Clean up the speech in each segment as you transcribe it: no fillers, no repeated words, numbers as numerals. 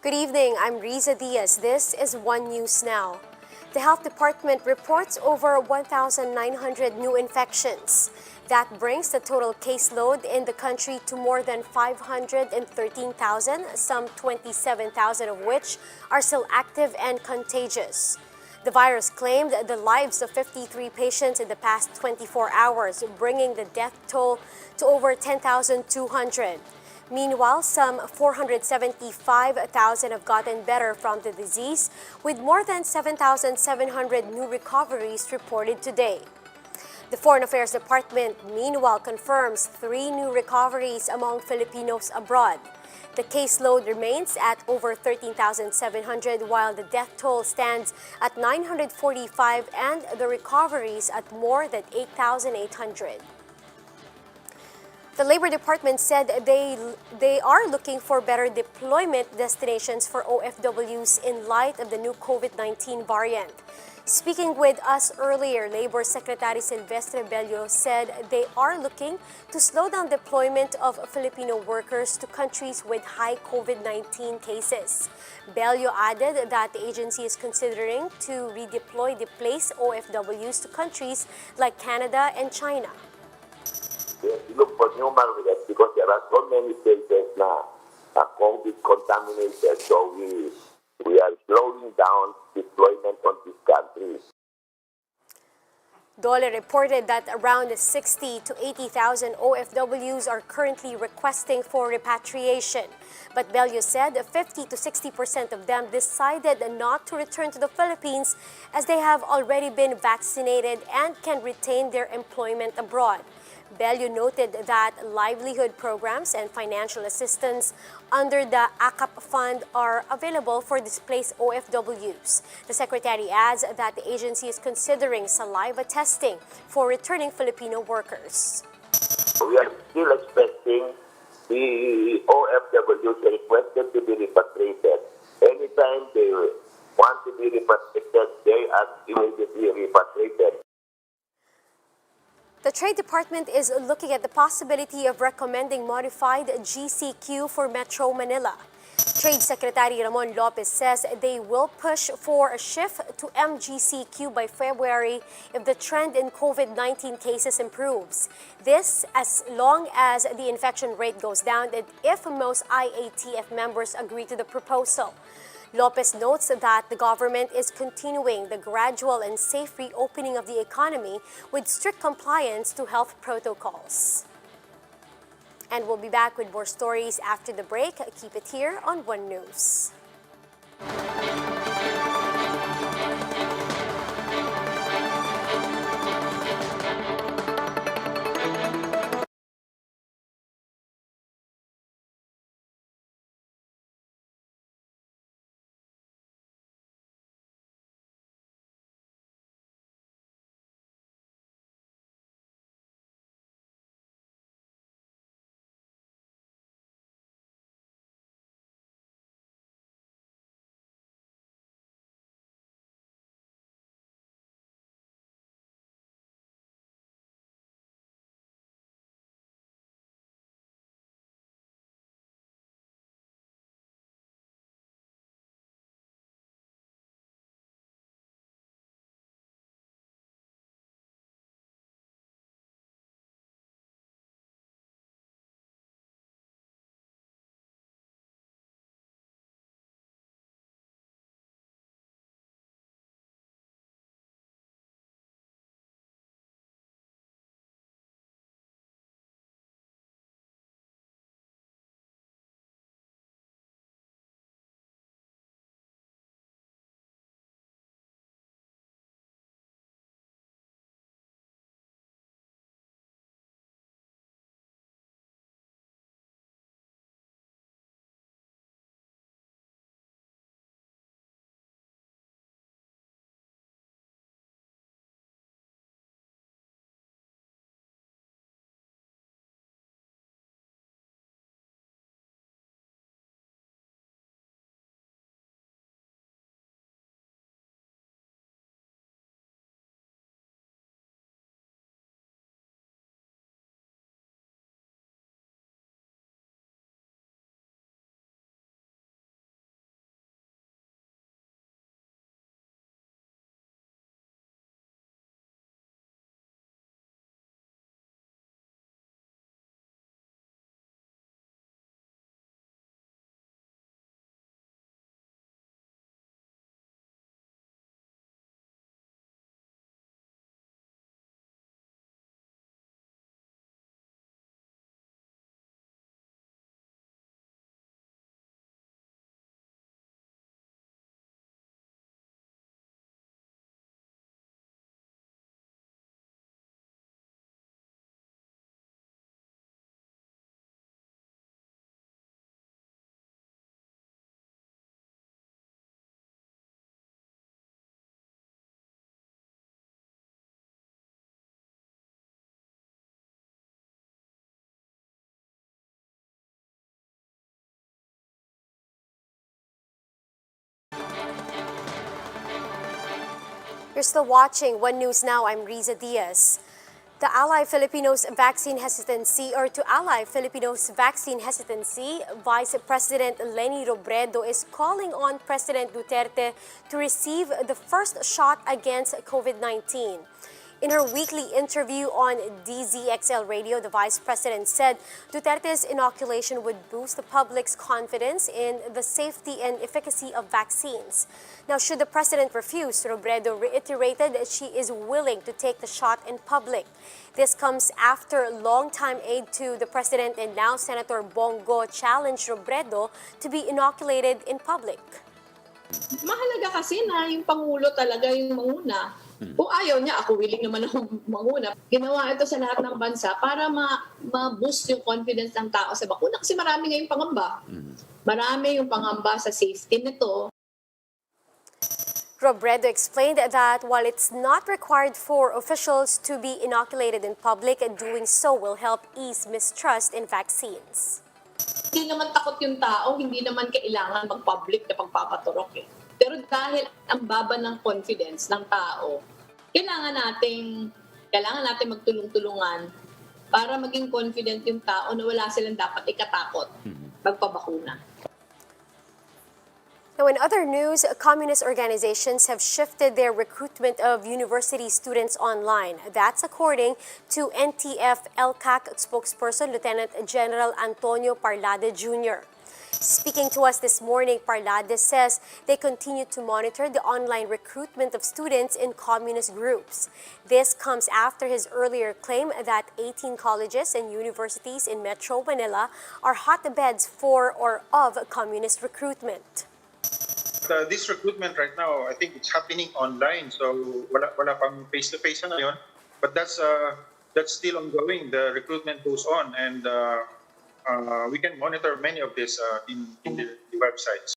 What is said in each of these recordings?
Good evening, I'm Riza Diaz. This is One News Now. The Health Department reports over 1,900 new infections. That brings the total caseload in the country to more than 513,000, some 27,000 of which are still active and contagious. The virus claimed the lives of 53 patients in the past 24 hours, bringing the death toll to over 10,200. Meanwhile, some 475,000 have gotten better from the disease, with more than 7,700 new recoveries reported today. The Foreign Affairs Department, meanwhile, confirms 3 new recoveries among Filipinos abroad. The caseload remains at over 13,700, while the death toll stands at 945 and the recoveries at more than 8,800. The Labor Department said they are looking for better deployment destinations for OFWs in light of the new COVID-19 variant. Speaking with us earlier, Labor Secretary Silvestre Bello said they are looking to slow down deployment of Filipino workers to countries with high COVID-19 cases. Bello added that the agency is considering to redeploy displaced OFWs to countries like Canada and China. Yes, we look for numerous because there are so many cases now COVID contaminated, so we are slowing down deployment on these countries. Dole reported that around 60 to 80,000 OFWs are currently requesting for repatriation. But Bello said 50 to 60% of them decided not to return to the Philippines as they have already been vaccinated and can retain their employment abroad. Bello noted that livelihood programs and financial assistance under the ACAP fund are available for displaced OFWs. The secretary adds that the agency is considering saliva testing for returning Filipino workers. We are still expecting the OFWs requested to be repatriated. Anytime they want to be repatriated, they are immediately repatriated. The Trade Department is looking at the possibility of recommending modified GCQ for Metro Manila. Trade Secretary Ramon Lopez says they will push for a shift to MGCQ by February if the trend in COVID-19 cases improves. This as long as the infection rate goes down and if most IATF members agree to the proposal. Lopez notes that the government is continuing the gradual and safe reopening of the economy with strict compliance to health protocols. And we'll be back with more stories after the break. Keep it here on One News. You're still watching One News Now. I'm Riza Diaz. To ally Filipinos' vaccine hesitancy, Vice President Leni Robredo is calling on President Duterte to receive the first shot against COVID-19. In her weekly interview on DZXL Radio, the Vice President said Duterte's inoculation would boost the public's confidence in the safety and efficacy of vaccines. Now, should the President refuse, Robredo reiterated that she is willing to take the shot in public. This comes after longtime aide to the President and now Senator Bongo challenged Robredo to be inoculated in public. Mahalaga kasi na yung Pangulo talaga yung manguna. Kung ayaw niya, ako willing naman akong manguna. Ginawa ito sa lahat ng bansa para ma-boost yung confidence ng tao sa bakuna. Kasi marami ngayong pangamba. Marami yung pangamba sa safety nito. Robredo explained that while it's not required for officials to be inoculated in public, doing so will help ease mistrust in vaccines. Hindi naman takot yung tao, hindi naman kailangan mag-public na pagpapaturok eh. Pero dahil ang baba ng confidence ng tao, kailangan natin magtulong-tulungan para maging confident yung tao na wala silang dapat ikatakot magpabakuna. Now, in other news, communist organizations have shifted their recruitment of university students online. That's according to NTF-ELCAC spokesperson Lieutenant General Antonio Parlade Jr. Speaking to us this morning, Parlade says they continue to monitor the online recruitment of students in communist groups. This comes after his earlier claim that 18 colleges and universities in Metro Manila are hotbeds for or of communist recruitment. This recruitment right now, I think it's happening online, so wala pang face-to-face na ngayon. But that's still ongoing. The recruitment goes on, and we can monitor many of this in the websites.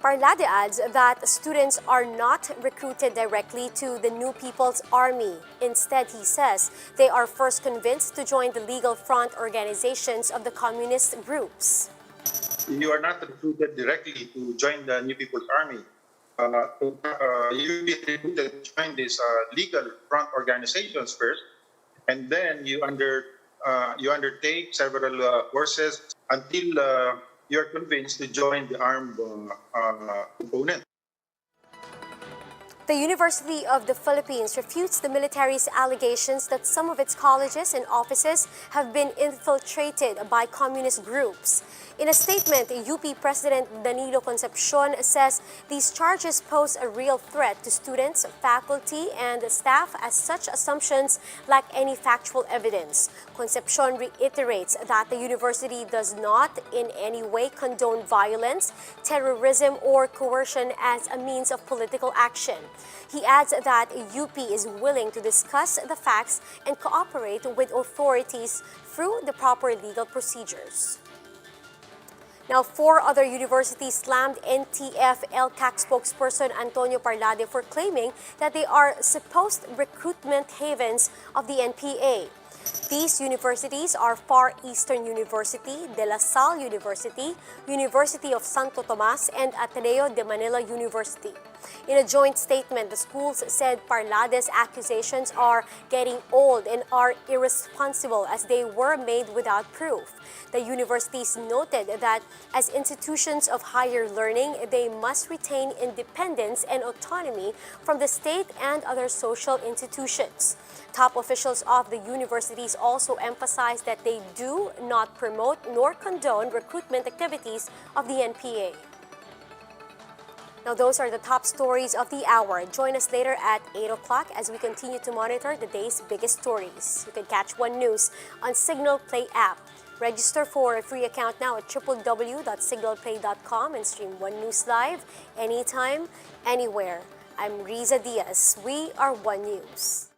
Parlade adds that students are not recruited directly to the New People's Army. Instead, he says, they are first convinced to join the legal front organizations of the communist groups. You are not recruited directly to join the New People's Army. You will be recruited to join these legal front organizations first, and then you undertake several courses until you are convinced to join the armed component. The University of the Philippines refutes the military's allegations that some of its colleges and offices have been infiltrated by communist groups. In a statement, UP President Danilo Concepcion says these charges pose a real threat to students, faculty, and staff as such assumptions lack any factual evidence. Concepcion reiterates that the university does not in any way condone violence, terrorism, or coercion as a means of political action. He adds that UP is willing to discuss the facts and cooperate with authorities through the proper legal procedures. Now, 4 other universities slammed NTF-ELCAC spokesperson Antonio Parlade for claiming that they are supposed recruitment havens of the NPA. These universities are Far Eastern University, De La Salle University, University of Santo Tomas, and Ateneo de Manila University. In a joint statement, the schools said Parlade's accusations are getting old and are irresponsible as they were made without proof. The universities noted that as institutions of higher learning, they must retain independence and autonomy from the state and other social institutions. Top officials of the universities also emphasized that they do not promote nor condone recruitment activities of the NPA. Now, those are the top stories of the hour. Join us later at 8 o'clock as we continue to monitor the day's biggest stories. You can catch One News on Signal Play app. Register for a free account now at www.signalplay.com and stream One News live anytime, anywhere. I'm Riza Diaz. We are One News.